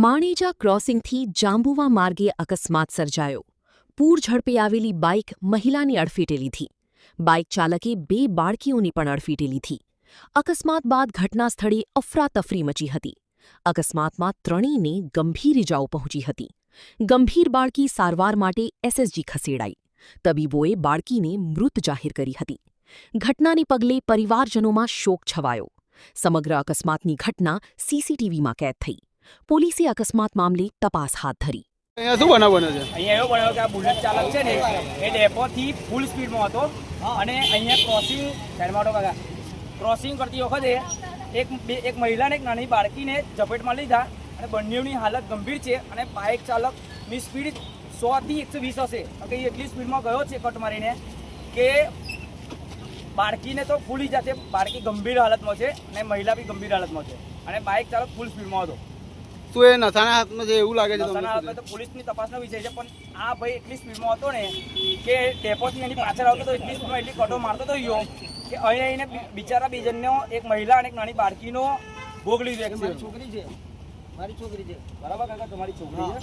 માણેજા ક્રોસિંગથી જાંબુવા માર્ગે અકસ્માત સર્જાયો. પૂર ઝડપે આવેલી બાઇક મહિલાની અડફેટે લીધી. બાઇક ચાલકે 2 બાળકીઓની પણ અડફેટે લીધી. અકસ્માત બાદ ઘટના સ્થળે અફરાતફરી મચી હતી. અકસ્માતમાં ત્રણેયને ગંભીર ઇજાઓ પહોંચી હતી. ગંભીર બાળકી સારવાર માટે એસએસજી ખસેડાઈ. તબીબોએ બાળકીને મૃત જાહેર કરી હતી. ઘટનાને પગલે પરિવારજનોમાં શોક છવાયો. સમગ્ર અકસ્માતની ઘટના સીસીટીવીમાં કેદ થઈ. પોલીસે અકસ્માત મામલે તપાસ હાથ ધરી. અહીંયા શું બનાવ બન્યો છે? અહીંયા એવો બનાવ્યો કે આ બુલેટ ચાલક છે ને એ ડેપોથી ફૂલ સ્પીડમાં હતો અને અહીંયા ક્રોસિંગ કરતી વખતે એક મહિલાને એક નાની બાળકીને ઝપેટમાં લીધા અને બંનેની હાલત ગંભીર છે અને બાઇક ચાલકની સ્પીડ 100 થી 120 હશે. કે એટલી સ્પીડમાં ગયો છે કટ મારીને કે બાળકીને તો ફૂલ ઈજા છે. બાળકી ગંભીર હાલતમાં છે અને મહિલા બી ગંભીર હાલતમાં છે અને બાઇક ચાલક ફૂલ સ્પીડમાં હતો. તો એ નશાના હાથમાં છે એવું લાગે છે? નશાના હાથમાં તો પોલીસની તપાસનો વિષય છે, પણ આ ભાઈ એટલી સ્પીડમાં હતો ને કે ડેપોથી એની પાછળ આવતો તો એટલી સ્પીડમાં એટલી કટો મારતો તો ગયો કે અહીંયા બિચારા બે જણનો, એક મહિલા અને એક નાની બાળકીનો ભોગ લીધો. મારી છોકરી છે બરાબર કાકા, તમારી છોકરી છે.